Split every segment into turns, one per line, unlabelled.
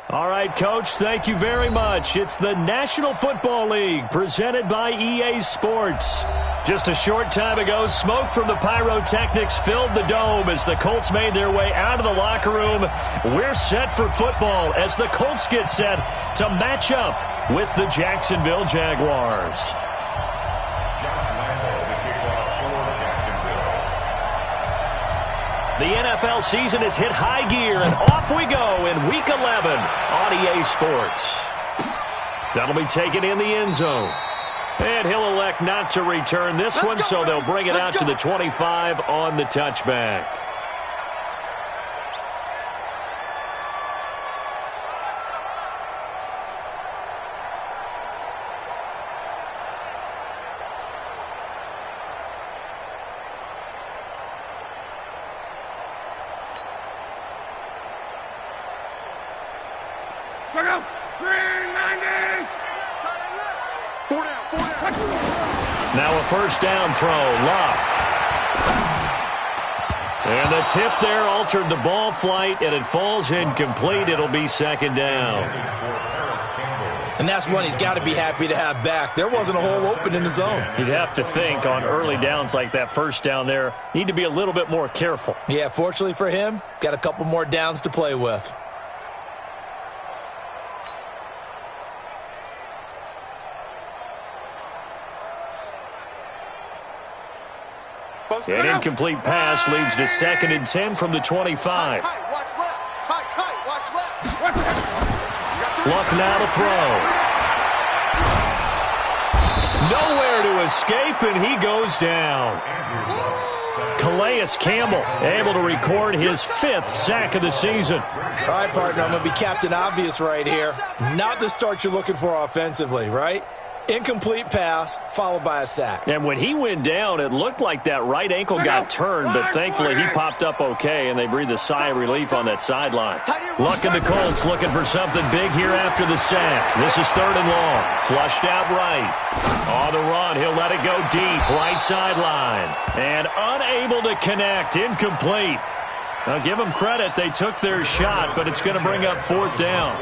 All right, Coach, thank you very much. It's the National Football League presented by EA Sports. Just a short time ago, smoke from the pyrotechnics filled the dome as the Colts made their way out of the locker room. We're set for football as the Colts get set to match up with the Jacksonville Jaguars. The NFL season has hit high gear, and off we go in Week 11 on EA Sports. That'll be taken in the end zone. And he'll elect not to return this one, so they'll bring it out to the 25 on the touchback. Now a first down throw, Luck. And the tip there altered the ball flight, and it falls incomplete. It'll be second down.
And that's one he's got to be happy to have back. There wasn't a hole open in the zone.
You'd have to think on early downs like that first down there, need to be a little bit more careful.
Yeah, fortunately for him, got a couple more downs to play with.
An incomplete pass leads to 2nd and 10 from the 25. Luck now to throw. Nowhere to escape, and he goes down. Calais Campbell able to record his 5th sack of the season.
All right, partner, I'm going to be Captain Obvious right here. Not the start you're looking for offensively, right? Incomplete pass, followed by a sack.
And when he went down, it looked like that right ankle got turned, but thankfully he popped up okay, and they breathed a sigh of relief on that sideline. Luck and the Colts looking for something big here after the sack. This is 3rd and long. Flushed out right. On the run, he'll let it go deep, right sideline. And unable to connect, incomplete. Now, give them credit. They took their shot, but it's going to bring up 4th down.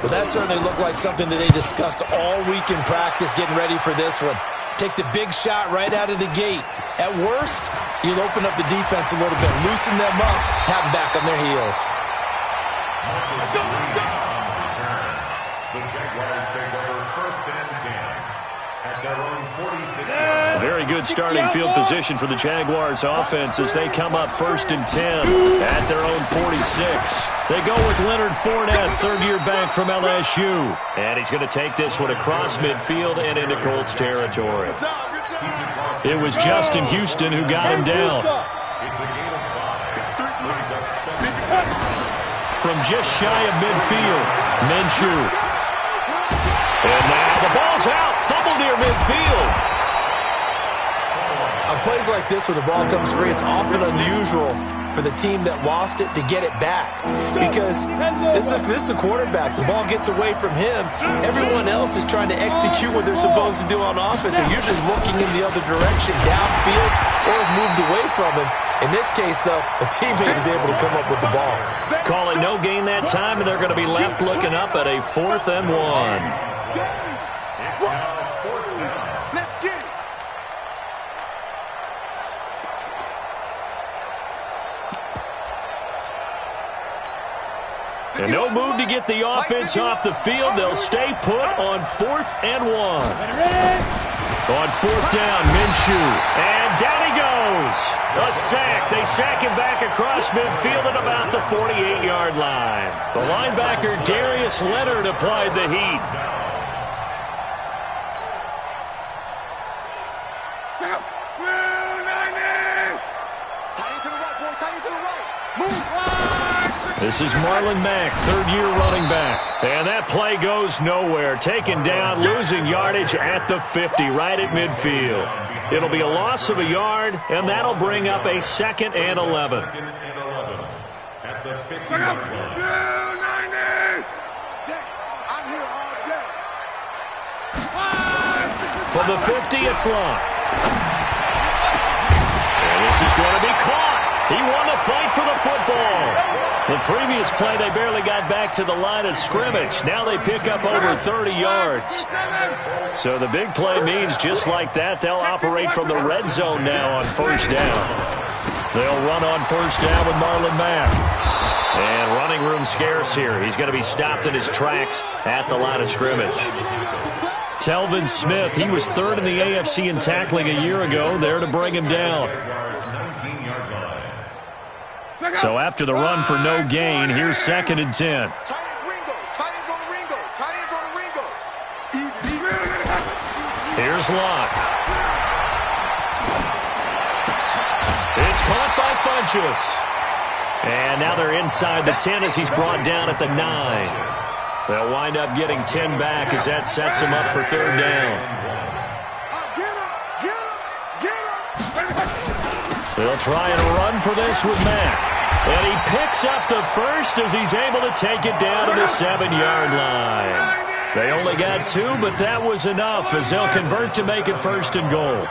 Well, that certainly looked like something that they discussed all week in practice getting ready for this one. Take the big shot right out of the gate. At worst, you'll open up the defense a little bit, loosen them up, have them back on their heels.
The Jaguars take over 1st and 10 at their own 46.
Very good starting field position for the Jaguars offense as they come up 1st and 10 at their own 46. They go with Leonard Fournette, 3rd-year back from LSU. And he's going to take this one across midfield and into Colts territory. It was Justin Houston who got him down. From just shy of midfield, Minshew. And now the ball's out, fumble near midfield.
On plays like this where the ball comes free, it's often unusual for the team that lost it to get it back. Because this is the quarterback. The ball gets away from him. Everyone else is trying to execute what they're supposed to do on offense. They're usually looking in the other direction, downfield, or moved away from him. In this case, though, a teammate is able to come up with the ball.
Call it no gain that time, and they're going to be left looking up at a 4th and 1. And no move to get the offense off the field. They'll stay put on 4th and 1. On 4th down, Minshew. And down he goes. A sack. They sack him back across midfield at about the 48-yard line. The linebacker, Darius Leonard, applied the heat. This is Marlon Mack, 3rd-year running back. And that play goes nowhere. Taken down, losing yardage at the 50, right at midfield. It'll be a loss of a yard, and that'll bring up a 2nd and 11.
At the 50-yard line.
From the 50, it's Luck. And this is going to be caught. He won the fight for the football. The previous play, they barely got back to the line of scrimmage. Now they pick up over 30 yards. So the big play means just like that, they'll operate from the red zone now on first down. They'll run on first down with Marlon Mack. And running room scarce here. He's going to be stopped in his tracks at the line of scrimmage. Telvin Smith, he was third in the AFC in tackling a year ago, there to bring him down. So after the run for no gain, here's 2nd and 10. Here's Locke. It's caught by Funchess. And now they're inside the 10 as he's brought down at the 9. They'll wind up getting 10 back as that sets him up for 3rd down. They'll try and run for this with Mack. And he picks up the first as he's able to take it down to the 7-yard line. They only got 2, but that was enough as they'll convert to make it 1st and goal.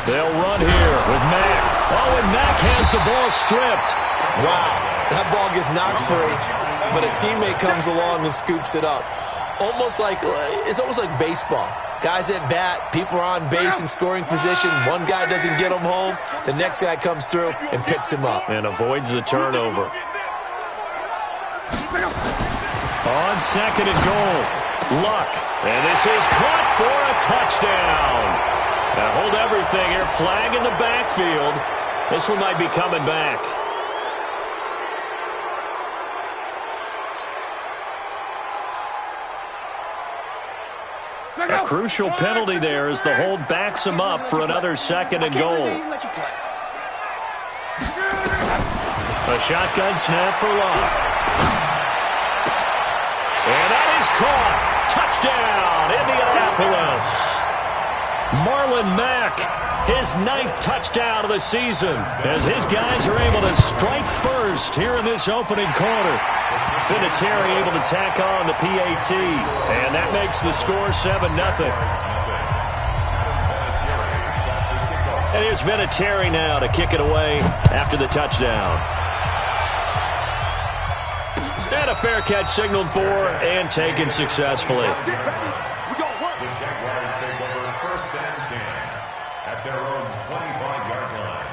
They'll run here with Mack. Oh, and Mack has the ball stripped.
Wow, that ball gets knocked free, but a teammate comes along and scoops it up. It's almost like baseball. Guys at bat, people are on base in scoring position. One guy doesn't get him home. The next guy comes through and picks him up.
And avoids the turnover. On 2nd and goal, Luck. And this is caught for a touchdown. Now hold everything here. Flag in the backfield. This one might be coming back. A crucial penalty there as the hold backs him up for another 2nd and goal. A shotgun snap for Locke. And that is caught. Touchdown, Indianapolis. Marlon Mack, his 9th touchdown of the season as his guys are able to strike first here in this opening quarter. Vinatieri able to tack on the PAT, and that makes the score 7-0. And here's Vinatieri now to kick it away after the touchdown. And a fair catch signaled for and taken successfully.
The Jaguars take over 1st and 10 at their own 25-yard line.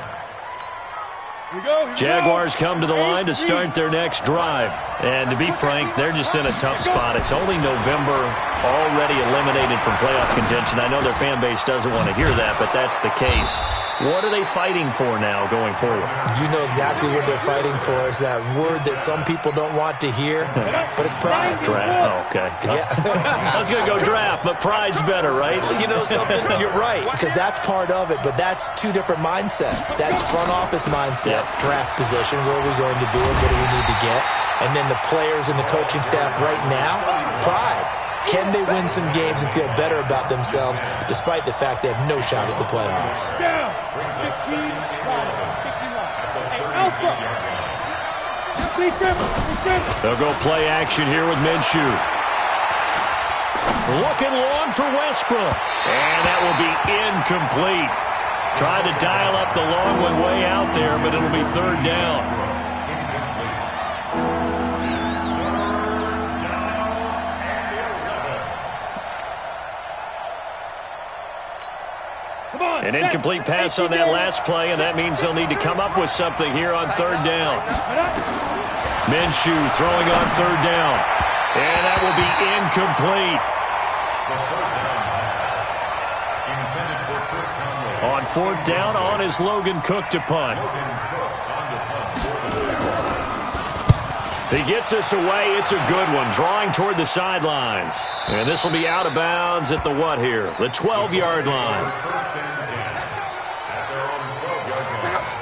Jaguars come to the line to start their next drive. And to be frank, they're just in a tough spot. It's only November, already eliminated from playoff contention. I know their fan base doesn't want to hear that, but that's the case. What are they fighting for now going forward?
You know exactly what they're fighting for. Is that word that some people don't want to hear, but it's pride.
Draft. Oh, okay.
Yeah.
I was going to go draft, but pride's better, right?
You know something? You're right, because that's part of it, but that's 2 different mindsets. That's front office mindset, draft position, where are we going to be and what do we need to get? And then the players and the coaching staff right now, pride. Can they win some games and feel better about themselves despite the fact they have no shot at the playoffs?
They'll go play action here with Minshew. Looking long for Westbrook. And that will be incomplete. Tried to dial up the long one way out there, but it'll be 3rd down. An incomplete pass on that last play, and that means they'll need to come up with something here on 3rd down. Minshew throwing on 3rd down. And that will be incomplete. On 4th down, on is Logan Cook to punt. He gets us away. It's a good one, drawing toward the sidelines. And this will be out of bounds at the what here? The 12-yard line.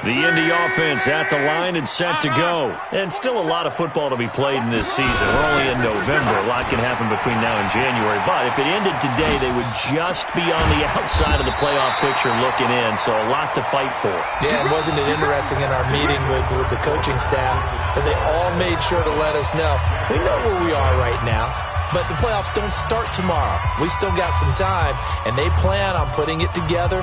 The Indy offense at the line and set to go. And still a lot of football to be played in this season. We're only in November. A lot can happen between now and January. But if it ended today, they would just be on the outside of the playoff picture looking in. So a lot to fight for.
Yeah, and wasn't it interesting in our meeting with the coaching staff that they all made sure to let us know, we know where we are right now, but the playoffs don't start tomorrow. We still got some time, and they plan on putting it together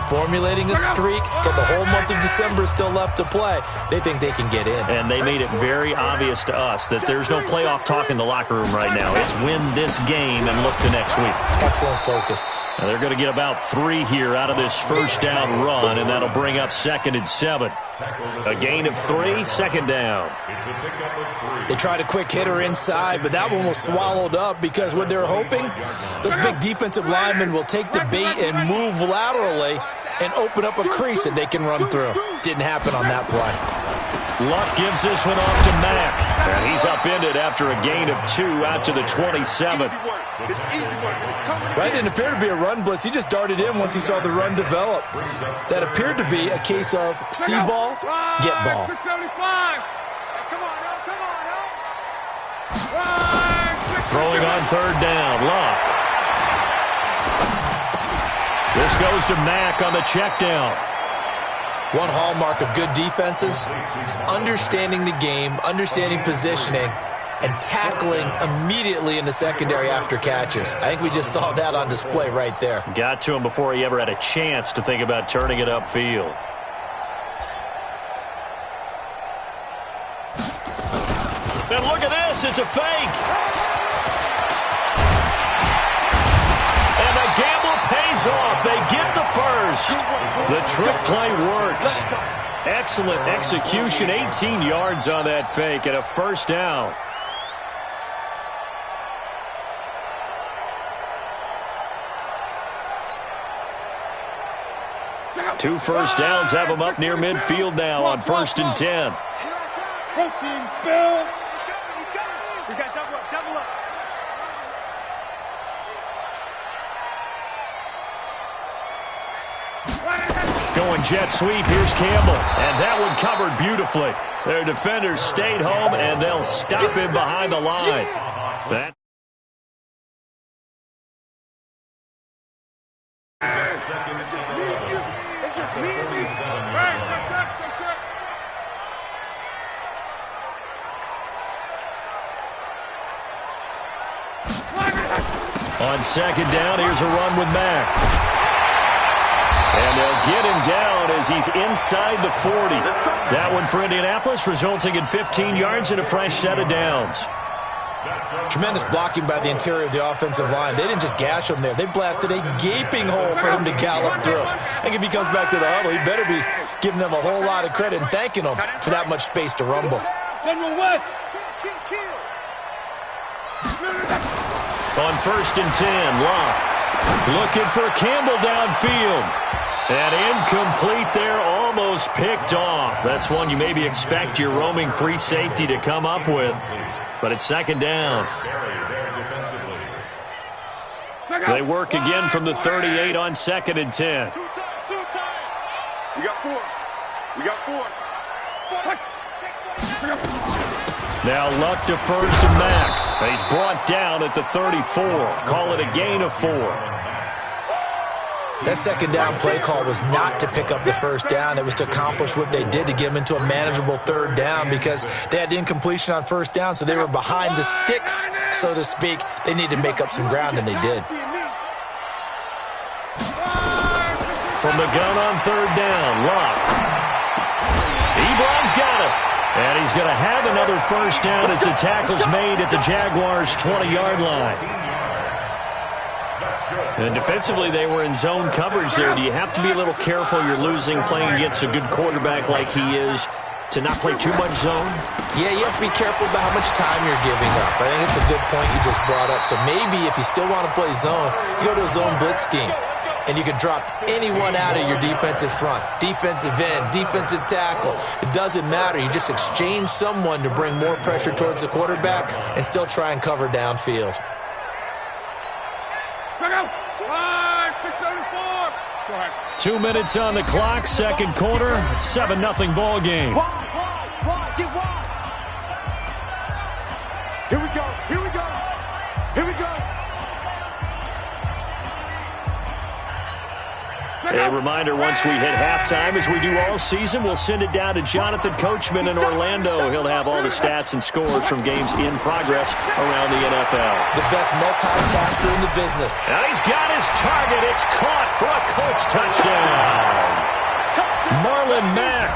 formulating a streak, got the whole month of December still left to play. They think they can get in.
And they made it very obvious to us that there's no playoff talk in the locker room right now. It's win this game and look to next week.
Excellent focus.
Now they're going to get about 3 here out of this first down run, and that'll bring up 2nd and 7. A gain of 3, 2nd down.
They tried a quick hitter inside, but that one was swallowed up because what they're hoping, those big defensive linemen will take the bait and move laterally and open up a crease that they can run through. Didn't happen on that play.
Luck gives this one off to Mack. And he's upended after a gain of 2 out to the 27.
Right, didn't appear to be a run blitz. He just darted in once he saw the run develop. That appeared to be a case of see ball, get ball.
Throwing on 3rd down, Luck. This goes to Mack on the check down.
One hallmark of good defenses is understanding the game, understanding positioning, and tackling immediately in the secondary after catches. I think we just saw that on display right there.
Got to him before he ever had a chance to think about turning it upfield. And look at this, it's a fake. And the gamble pays off. They get the first. The trick play works. Excellent execution, 18 yards on that fake and a first down. Two first downs have them up near midfield now on 1st and 10.
Coaching spill. We got double up, double up.
Going jet sweep, here's Campbell. And that one covered beautifully. Their defenders stayed home, and they'll stop him behind the line. That
It's just me and you.
on 2nd down, here's a run with Mack. And they'll get him down as he's inside the 40. That one for Indianapolis, resulting in 15 yards and a fresh set of downs.
Tremendous blocking by the interior of the offensive line. They didn't just gash him there. They blasted a gaping hole for him to gallop through. I think if he comes back to the huddle, he better be giving them a whole lot of credit and thanking them for that much space to rumble.
General West.
On 1st and 10, Locke looking for Campbell downfield. And incomplete there, almost picked off. That's one you maybe expect your roaming free safety to come up with. But it's 2nd down. They work again from the 38 on 2nd and 10.
We got 4. We got 4.
Now Luck defers to Mack. He's brought down at the 34. Call it a gain of 4.
That 2nd down play call was not to pick up the 1st down. It was to accomplish what they did, to get them into a manageable 3rd down, because they had the incompletion on 1st down, so they were behind the sticks, so to speak. They needed to make up some ground, and they did.
From the gun on 3rd down, Luck. Ebron's got it. And he's going to have another 1st down as the tackle's made at the Jaguars' 20-yard line. And defensively, they were in zone coverage there. Do you have to be a little careful? You're losing playing against a good quarterback like he is to not play too much zone?
Yeah, you have to be careful about how much time you're giving up. I think it's a good point you just brought up. So maybe if you still want to play zone, you go to a zone blitz scheme. And you can drop anyone out of your defensive front. Defensive end, defensive tackle. It doesn't matter. You just exchange someone to bring more pressure towards the quarterback and still try and cover downfield.
2 minutes on the clock, 2nd quarter, 7-0 ball game.
Get wide. Here we go. Here we go. Here we go.
A reminder, once we hit halftime, as we do all season, we'll send it down to Jonathan Coachman in Orlando. He'll have all the stats and scores from games in progress around the NFL.
The best multitasker in the business.
And he's got his target. It's caught for a Colts touchdown. Marlon Mack,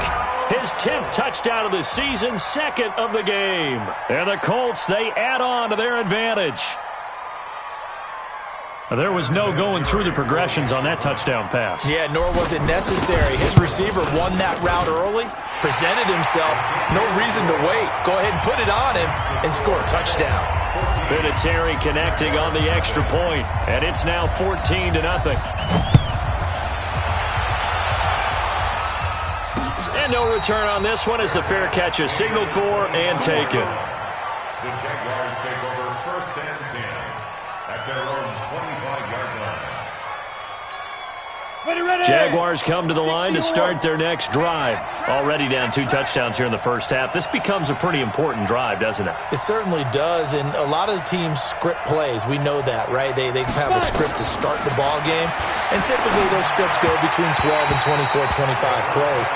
his 10th touchdown of the season, 2nd of the game. And the Colts, they add on to their advantage. There was no going through the progressions on that touchdown pass.
Yeah, nor was it necessary. His receiver won that route early, presented himself, no reason to wait. Go ahead and put it on him and score a touchdown.
Vinatieri connecting on the extra point, and it's now 14-0. And no return on this one as the fair catch is signaled for and taken.
The Jaguars take over 1st and 10 at their own 25-yard line.
Jaguars come to the line to start their next drive. Already down 2 touchdowns here in the first half. This becomes a pretty important drive, doesn't it?
It certainly does, and a lot of the teams script plays. We know that, right? They have a script to start the ball game, and typically those scripts go between 12 and 24, 25 plays.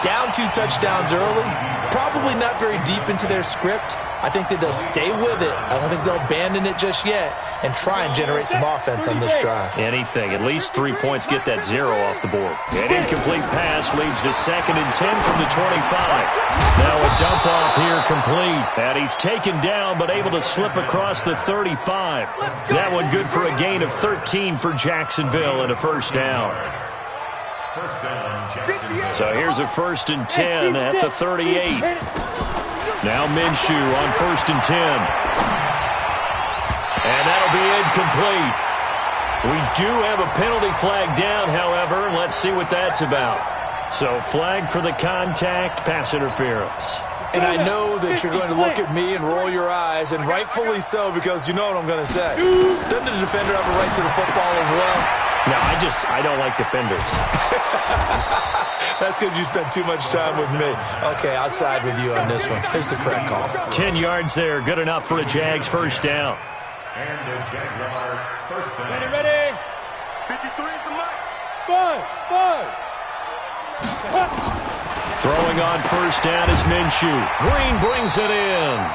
Down 2 touchdowns early, probably not very deep into their script. I think that they'll stay with it. I don't think they'll abandon it just yet and try and generate some offense on this drive.
Anything. At least 3 points get that 0 off the board. An incomplete pass leads to 2nd and 10 from the 25. Now a dump off here complete. And he's taken down but able to slip across the 35. That one good for a gain of 13 for Jacksonville and a first down. So here's a 1st and 10 at the 38. Now Minshew on 1st and 10. And that'll be incomplete. We do have a penalty flag down, however. Let's see what that's about. So flag for the contact, pass interference.
And I know that you're going to look at me and roll your eyes, and rightfully so, because you know what I'm going to say. Doesn't the defender have a right to the football as well?
No, I don't like defenders.
That's because you spent too much time with me. Okay, I'll side with you on this one. Here's the correct call.
10 yards there. Good enough for a Jags first down.
And the Jaguar first down.
Ready. 53 is the mark. 5.
Throwing on first down is Minshew. Green brings it in.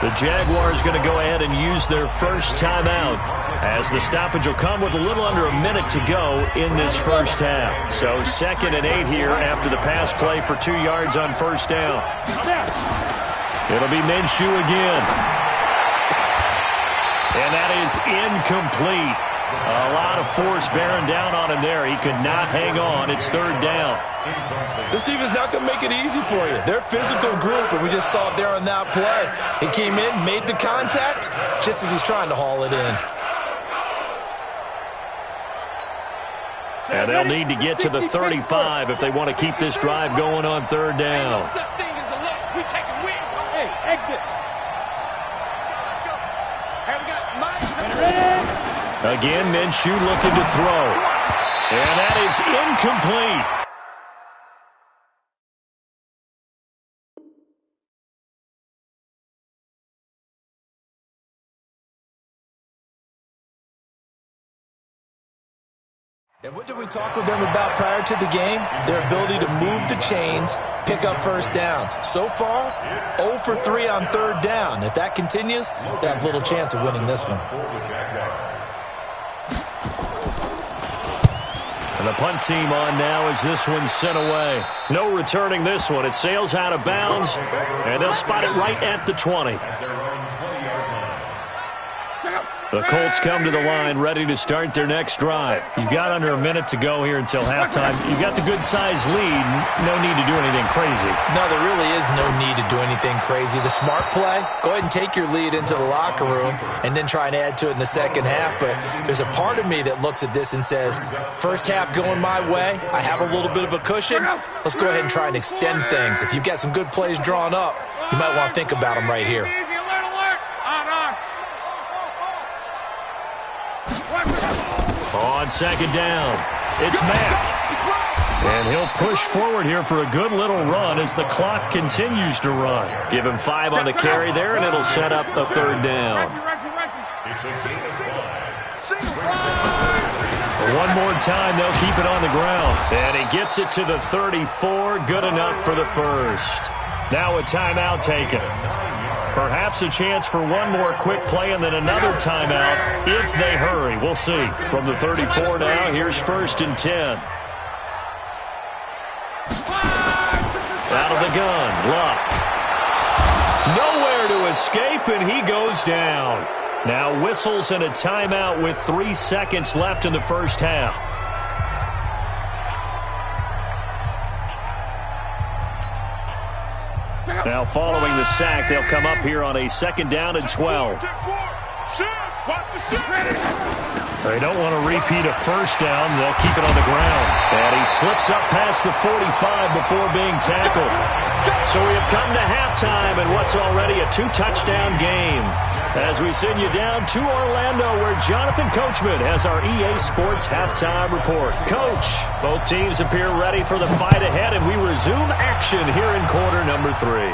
The Jaguars going to go ahead and use their first timeout as the stoppage will come with a little under a minute to go in this first half. So 2nd and 8 here after the pass play for 2 yards on first down. It'll be Minshew again. And that is incomplete. A lot of force bearing down on him there. He could not hang on. It's 3rd down.
This team is not going to make it easy for you. They're a physical group, and we just saw it there on that play. He came in, made the contact, just as he's trying to haul it in.
And they'll need to get to the 35 if they want to keep this drive going on 3rd down.
Hey, exit.
Again, Minshew looking to throw. And that is incomplete.
And what did we talk with them about prior to the game? Their ability to move the chains, pick up first downs. So far, 0 for 3 on 3rd down. If that continues, they have little chance of winning this one.
And the punt team on now as this one's sent away. No returning this one. It sails out of bounds, and they'll spot it right at the 20. The Colts come to the line ready to start their next drive. You've got under a minute to go here until halftime. You've got the good-sized lead. No need to do anything crazy.
No, there really is no need to do anything crazy. The smart play, go ahead and take your lead into the locker room and then try and add to it in the second half. But there's a part of me that looks at this and says, first half going my way, I have a little bit of a cushion. Let's go ahead and try and extend things. If you've got some good plays drawn up, you might want to think about them right here.
On second down, it's Mack. And he'll push forward here for a good little run as the clock continues to run. Give him 5 on the carry there, and it'll set up a 3rd down. One more time, they'll keep it on the ground. And he gets it to the 34. Good enough for the first. Now a timeout taken. Perhaps a chance for one more quick play and then another timeout if they hurry. We'll see. From the 34 now, here's 1st and 10. Out of the gun, Luck. Nowhere to escape, and he goes down. Now whistles and a timeout with 3 seconds left in the first half. Now following the sack, they'll come up here on a 2nd down and 12. They don't want to repeat a first down. They'll keep it on the ground. And he slips up past the 45 before being tackled. So we have come to halftime in what's already a 2-touchdown game. As we send you down to Orlando, where Jonathan Coachman has our EA Sports halftime report. Coach, both teams appear ready for the fight ahead, and we resume action here in quarter number 3.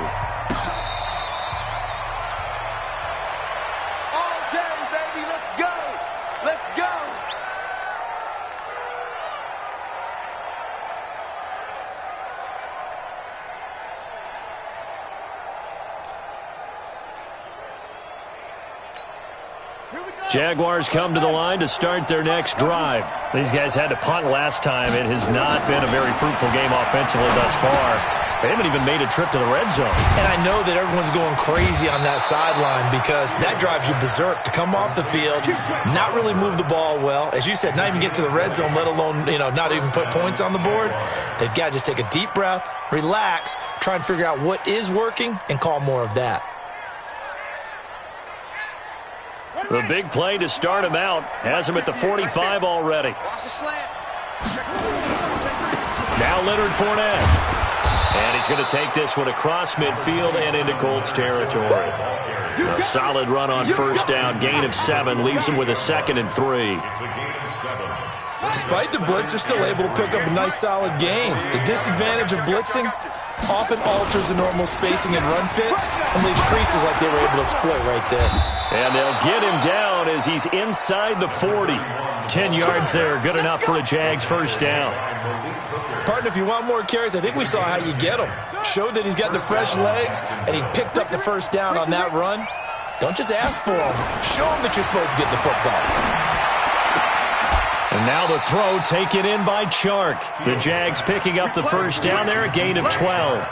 Jaguars come to the line to start their next drive. These guys had to punt last time. It has not been a very fruitful game offensively thus far. They haven't even made a trip to the red zone.
And I know that everyone's going crazy on that sideline because that drives you berserk to come off the field, not really move the ball well. As you said, not even get to the red zone, let alone, not even put points on the board. They've got to just take a deep breath, relax, try and figure out what is working, and call more of that.
The big play to start him out has him at the 45 already. Now Leonard Fournette. And he's going to take this one across midfield and into Colts territory. A solid run on first down, gain of 7, leaves him with a 2nd and 3.
Despite the blitz, they're still able to pick up a nice solid gain. The disadvantage of blitzing often alters the normal spacing and run fits and leaves creases like they were able to exploit right there.
And they'll get him down as he's inside the 40. 10 yards there, good enough for a Jags first down.
Partner, if you want more carries, I think we saw how you get him. Showed that he's got the fresh legs, and he picked up the first down on that run. Don't just ask for him. Show him that you're supposed to get the football.
And now the throw taken in by Chark. The Jags picking up the first down there, a gain of 12.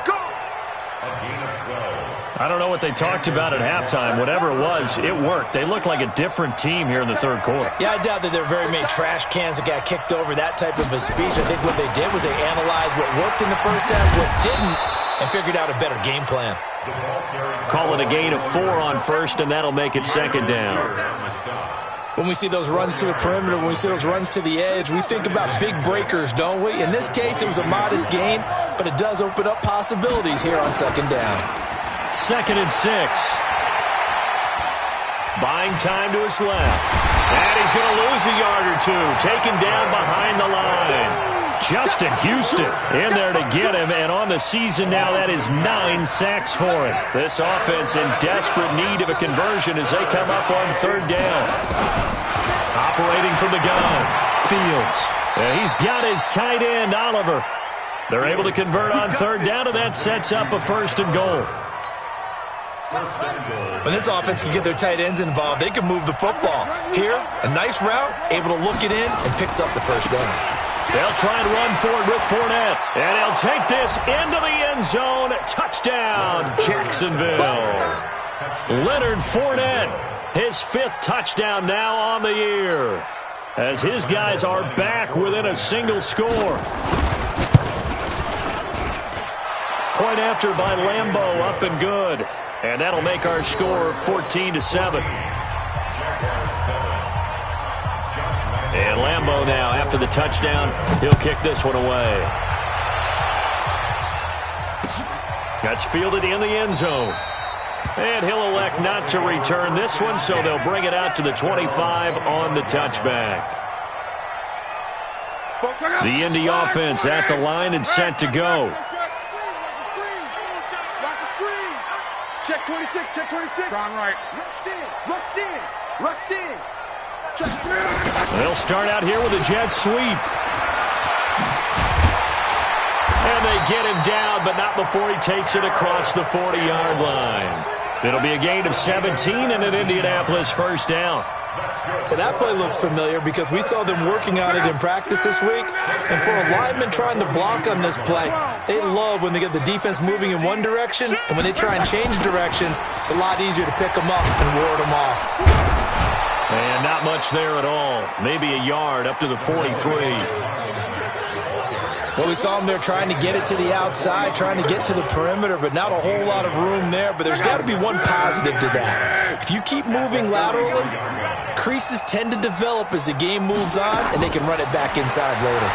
I don't know what they talked about at halftime. Whatever it was, it worked. They look like a different team here in the third quarter.
Yeah, I doubt that there are very many trash cans that got kicked over, that type of a speech. I think what they did was they analyzed what worked in the first half, what didn't, and figured out a better game plan.
Call it a gain of 4 on first, and that'll make it 2nd down.
When we see those runs to the perimeter, when we see those runs to the edge, we think about big breakers, don't we? In this case, it was a modest gain, but it does open up possibilities here on 2nd down.
2nd and 6. Buying time to his left. And he's going to lose a yard or 2. Taken down behind the line. Justin Houston in there to get him. And on the season now, that is 9 sacks for him. This offense in desperate need of a conversion as they come up on 3rd down. Operating from the gun. Fields. He's got his tight end, Oliver. They're able to convert on 3rd down, and that sets up a 1st and goal.
When this offense can get their tight ends involved, they can move the football. Here, a nice route, able to look it in, and picks up the first down.
They'll try and run for it with Fournette. And he'll take this into the end zone. Touchdown, Jacksonville. Leonard Fournette, his 5th touchdown now on the year. As his guys are back within a single score. Point after by Lambeau, up and good. And that'll make our score 14-7. And Lambeau now, after the touchdown, he'll kick this one away. That's fielded in the end zone. And he'll elect not to return this one, so they'll bring it out to the 25 on the touchback. The Indy offense at the line and set to go.
Check 26, check 26. Strong right. Rush in, rush in, rush in.
They'll start out here with a jet sweep. And they get him down, but not before he takes it across the 40-yard line. It'll be a gain of 17 and an Indianapolis first down.
And that play looks familiar because we saw them working on it in practice this week. And for a lineman trying to block on this play, they love when they get the defense moving in one direction. And when they try and change directions, it's a lot easier to pick them up and ward them off.
And not much there at all. Maybe a yard up to the 43.
Well, we saw them there trying to get it to the outside, trying to get to the perimeter, but not a whole lot of room there. But there's got to be one positive to that. If you keep moving laterally, creases tend to develop as the game moves on, and they can run it back inside later.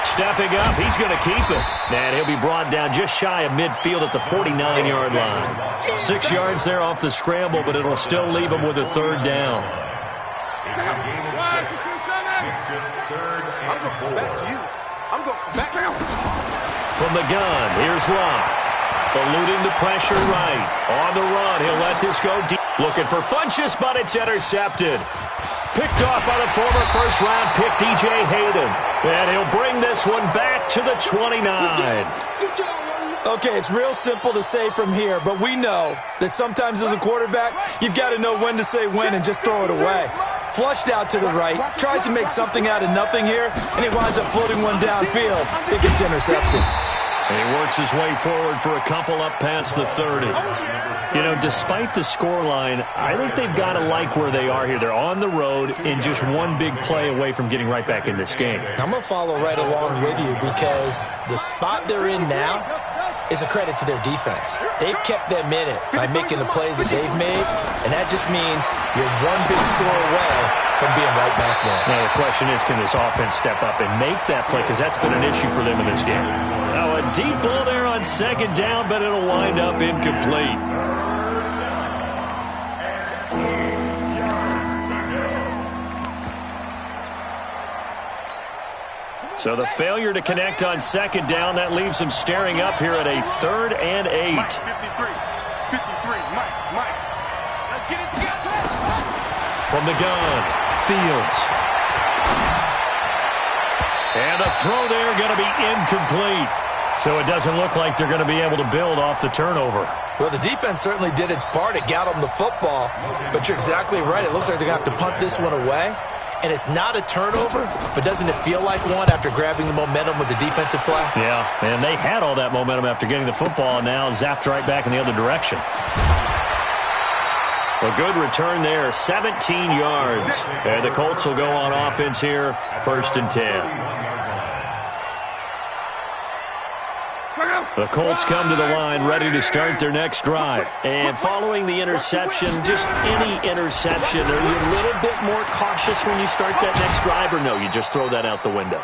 Stepping up, he's going to keep it. And he'll be brought down just shy of midfield at the 49-yard line. 6 yards there off the scramble, but it'll still leave him with a third down.
I'm going back to you. I'm going back to you.
From the gun, here's Locke. Eluding the pressure right. On the run, he'll let this go deep. Looking for Funchess, but it's intercepted. Picked off by the former first-round pick, DJ Hayden. And he'll bring this one back to the 29.
Okay, it's real simple to say from here, but we know that sometimes as a quarterback, you've got to know when to say when and just throw it away. Flushed out to the right, tries to make something out of nothing here, and he winds up floating one downfield. It gets intercepted.
And he works his way forward for a couple up past the 30. You know, despite the scoreline, I think they've got to like where they are here. They're on the road and just one big play away from getting right back in this game.
I'm going to follow right along with you because the spot they're in now is a credit to their defense. They've kept them in it by making the plays that they've made, and that just means you're one big score away from being right back there.
Now, the question is, can this offense step up and make that play? Because that's been an issue for them in this game. Now, a deep ball there on second down, but it'll wind up incomplete. So the failure to connect on second down, that leaves him staring up here at a 3rd and 8.
Mike, 53, Mike. Let's get it together.
From the gun, Fields. And a throw there going to be incomplete. So it doesn't look like they're going to be able to build off the turnover.
Well, the defense certainly did its part. It got them the football. But you're exactly right. It looks like they're going to have to punt this one away. And it's not a turnover, but doesn't it feel like one after grabbing the momentum with the defensive play?
Yeah, and they had all that momentum after getting the football and now zapped right back in the other direction. A good return there, 17 yards. And the Colts will go on offense here, 1st and 10. The Colts come to the line ready to start their next drive. And following the interception, just any interception, are you a little bit more cautious when you start that next drive, or no, you just throw that out the window?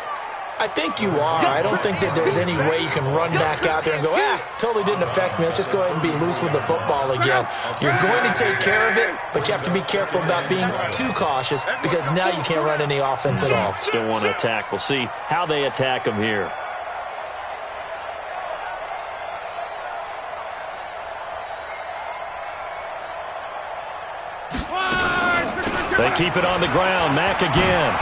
I think you are. I don't think that there's any way you can run back out there and go, totally didn't affect me. Let's just go ahead and be loose with the football again. You're going to take care of it, but you have to be careful about being too cautious because now you can't run any offense at all.
Still want to attack. We'll see how they attack them here. They keep it on the ground. Mack again.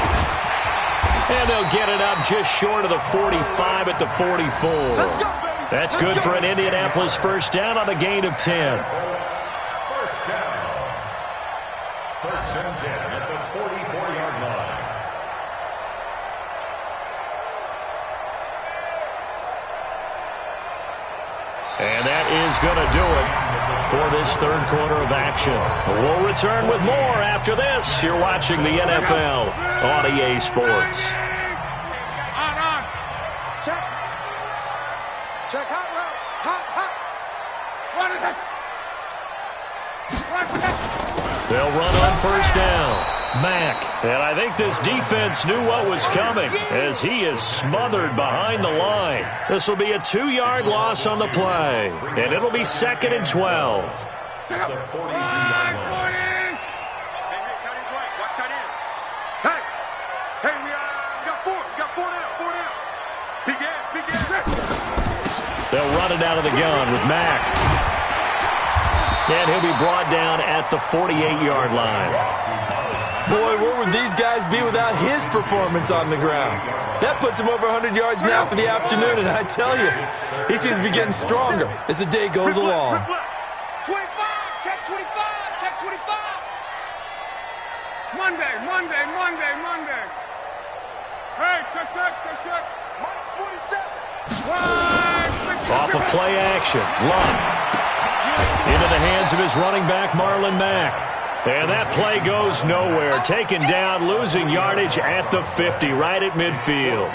And they'll get it up just short of the 45 at the 44. That's good for an Indianapolis first down on a gain of 10.
First down. 1st and 10 at the 44-yard line.
And that is going to do it for this 3rd quarter of action. We'll return with more after this. You're watching the NFL on EA Sports.
On. Check. Check. Hot. What is it?
They'll run on 1st down. Mack. And I think this defense knew what was coming as he is smothered behind the line. This will be a 2-yard loss on the play. And it'll be 2nd and 12.
The 43-yard line.
Hey, tight end's right. Watch tight end. Hey, we got 4. We got 4 down. Big end.
They'll run it out of the gun with Mack. And he'll be brought down at the 48-yard line.
Boy, where would these guys be without his performance on the ground? That puts him over 100 yards now for the afternoon, and I tell you, he seems to be getting stronger as the day goes along.
25, check 25, check 25. Monday. Hey, check.
Mike's 47.
Off of play action, Luck. Into the hands of his running back, Marlon Mack. And that play goes nowhere. Taken down, losing yardage at the 50, right at midfield.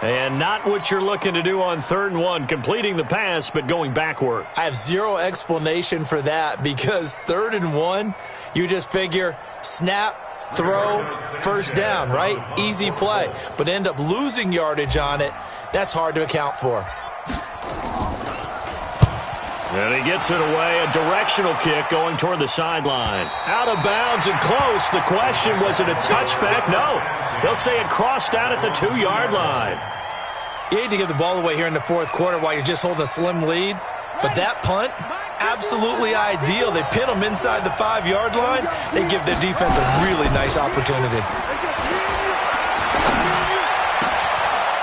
And not what you're looking to do on 3rd and 1, completing the pass, but going backward.
I have zero explanation for that because 3rd and 1, you just figure snap, throw, first down, right? Easy play. But end up losing yardage on it. That's hard to account for.
And he gets it away, a directional kick going toward the sideline. Out of bounds and close. The question, was it a touchback? No. They'll say it crossed out at the 2-yard line.
You hate to give the ball away here in the 4th quarter while you're just holding a slim lead. But that punt, absolutely ideal. They pin them inside the 5-yard line. They give their defense a really nice opportunity.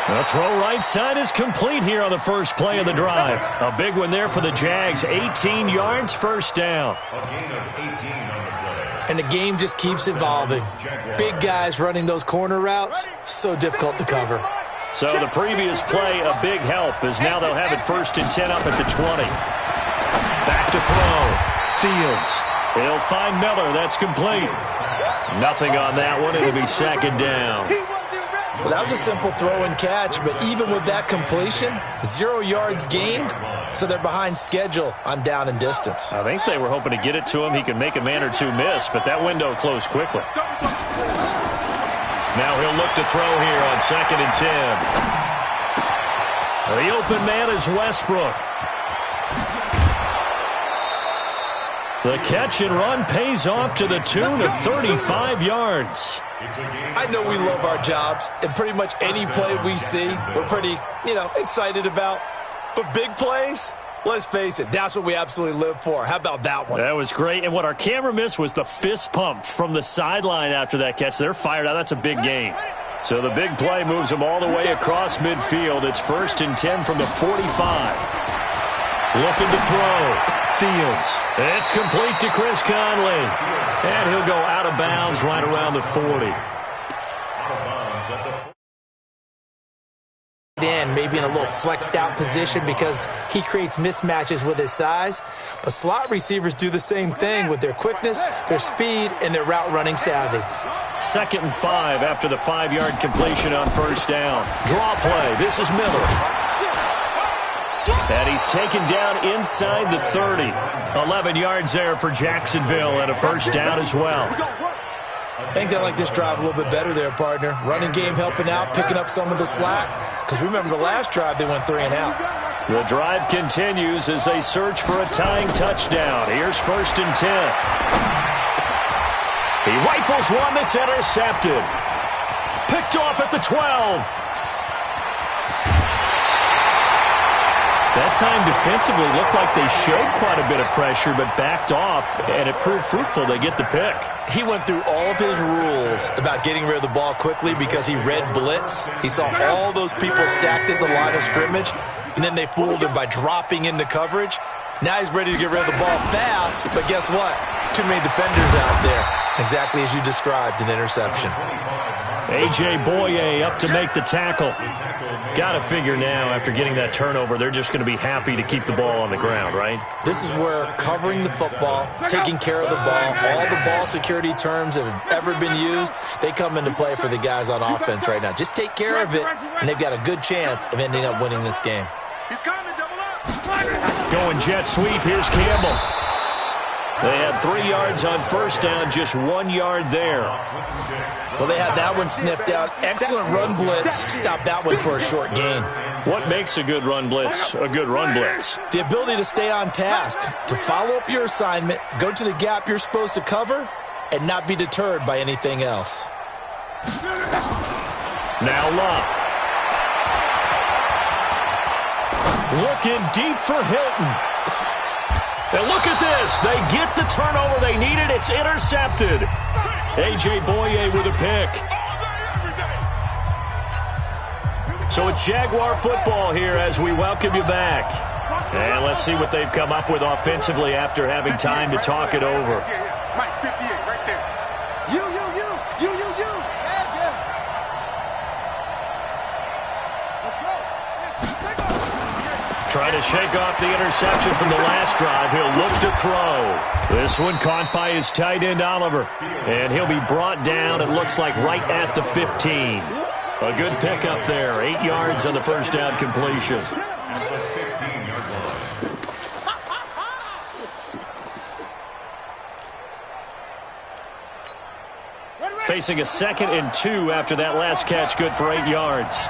The throw right side is complete here on the first play of the drive. A big one there for the Jags. 18 yards, first down.
And the game just keeps evolving. Big guys running those corner routes, so difficult to cover.
So the previous play, a big help, as now they'll have it 1st and 10 up at the 20. Back to throw. Fields. He'll find Miller. That's complete. Nothing on that one. It'll be 2nd down.
Well, that was a simple throw and catch, but even with that completion, 0 yards gained, so they're behind schedule on down and distance.
I think they were hoping to get it to him. He could make a man or two miss, but that window closed quickly. Now he'll look to throw here on 2nd and 10. The open man is Westbrook. The catch and run pays off to the tune of 35 yards.
I know we love our jobs, and pretty much any play we see, we're pretty, excited about. But big plays, let's face it, that's what we absolutely live for. How about that one?
That was great, and what our camera missed was the fist pump from the sideline after that catch. They're fired out. That's a big gain. So the big play moves them all the way across midfield. It's 1st and 10 from the 45. Looking to throw. Fields. It's complete to Chris Conley. And he'll go out of bounds right around the 40.
In, maybe in a little flexed out position because he creates mismatches with his size. But slot receivers do the same thing with their quickness, their speed, and their route running savvy.
2nd and 5 after the 5-yard completion on 1st down. Draw play. This is Miller. And he's taken down inside the 30. 11 yards there for Jacksonville and a 1st down as well.
I think they like this drive a little bit better there, partner. Running game helping out, picking up some of the slack. Because remember the last drive, they went 3 and out.
The drive continues as they search for a tying touchdown. Here's 1st and 10. He rifles one that's intercepted. Picked off at the 12. That time defensively looked like they showed quite a bit of pressure but backed off, and it proved fruitful. They get the pick.
He went through all of his rules about getting rid of the ball quickly because he read blitz. He saw all those people stacked at the line of scrimmage, and then they fooled him by dropping into coverage. Now he's ready to get rid of the ball fast, but guess what? Too many defenders out there. Exactly as you described, an interception.
A.J. Boye up to make the tackle. Got to figure now, after getting that turnover, they're just going to be happy to keep the ball on the ground, right?
This is where covering the football, taking care of the ball, all the ball security terms that have ever been used, they come into play for the guys on offense right now. Just take care of it, and they've got a good chance of ending up winning this game.
Going jet sweep, here's Campbell. They had 3 yards on 1st down, just 1 yard there.
Well, they had that one sniffed out. Excellent run blitz. Stop that one for a short gain.
What makes a good run blitz a good run blitz?
The ability to stay on task, to follow up your assignment, go to the gap you're supposed to cover, and not be deterred by anything else.
Now Luck. Looking deep for Hilton. And look at this. They get the turnover they needed. It's intercepted. A.J. Boye with a pick. So it's Jaguar football here as we welcome you back. And let's see what they've come up with offensively after having time to talk it over.
Mike, 58, right there. You. Let's go.
Trying to shake off the interception from the last drive. He'll look to throw. This one caught by his tight end, Oliver. And he'll be brought down, it looks like, right at the 15. A good pickup there. 8 yards on the first down completion.
At the 15-yard line.
Facing a 2nd and 2 after that last catch. Good for 8 yards.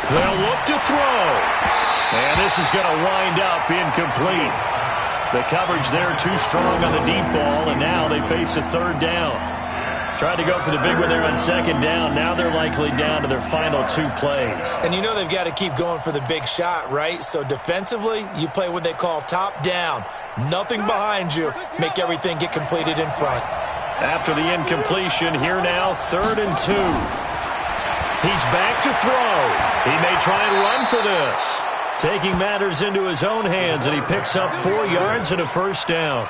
They'll look to throw. And this is going to wind up incomplete. The coverage there too strong on the deep ball, and now they face a 3rd down. Tried to go for the big one there on 2nd down. Now they're likely down to their final 2 plays.
And you know they've got to keep going for the big shot, right? So defensively, you play what they call top down. Nothing behind you. Make everything get completed in front.
After the incompletion, here now, 3rd and 2. He's back to throw. He may try and run for this. Taking matters into his own hands, and he picks up 4 yards and a first down.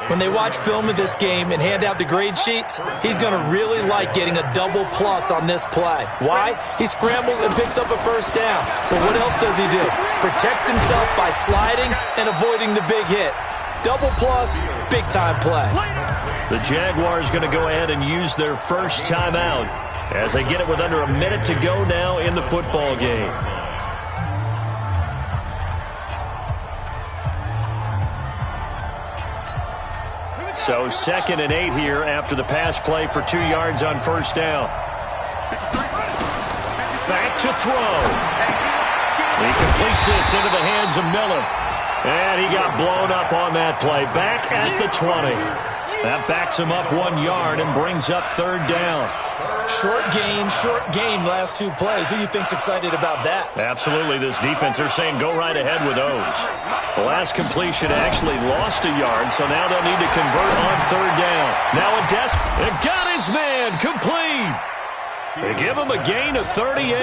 When they watch film of this game and hand out the grade sheets, he's going to really like getting a double plus on this play. Why? He scrambles and picks up a first down. But what else does he do? Protects himself by sliding and avoiding the big hit. Double plus, big-time play.
The Jaguars going to go ahead and use their first timeout as they get it with under a minute to go now in the football game. So 2nd and 8 here after the pass play for 2 yards on first down. Back to throw. He completes this into the hands of Miller. And he got blown up on that play. Back at the 20. That backs him up 1 yard and brings up 3rd down.
Short game, last 2 plays. Who do you think's excited about that?
Absolutely, this defense, they're saying go right ahead with those. The last completion actually lost a yard, so now they'll need to convert on 3rd down. Now a and got his man complete. They give him a gain of 38.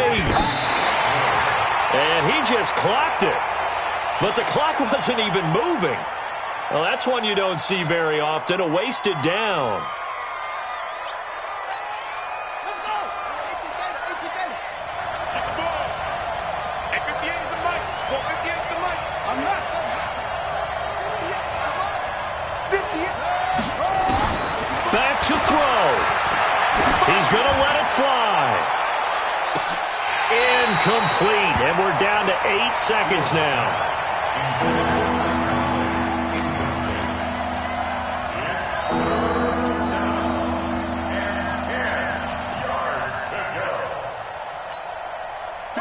And he just clocked it. But the clock wasn't even moving. Well, that's one you don't see very often, a wasted down. Back to throw. He's going to let it fly. Incomplete. And we're down to 8 seconds now.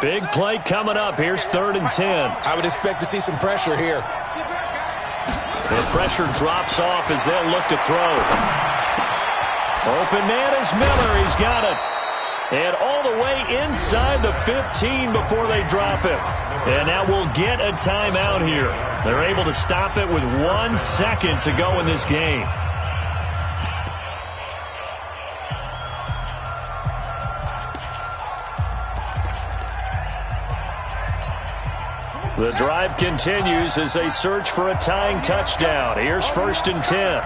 Big play coming up. Here's 3rd and 10.
I would expect to see some pressure here.
The pressure drops off as they'll look to throw. Open man is Miller. He's got it. And all the way inside the 15 before they drop it. And now we'll get a timeout here. They're able to stop it with 1 second to go in this game. The drive continues as they search for a tying touchdown. Here's 1st and 10.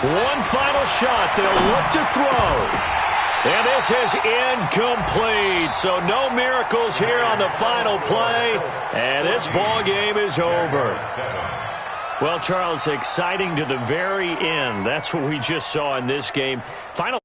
One final shot. They'll look to throw. And this is incomplete. So no miracles here on the final play. And this ball game is over. Well, Charles, exciting to the very end. That's what we just saw in this game. Final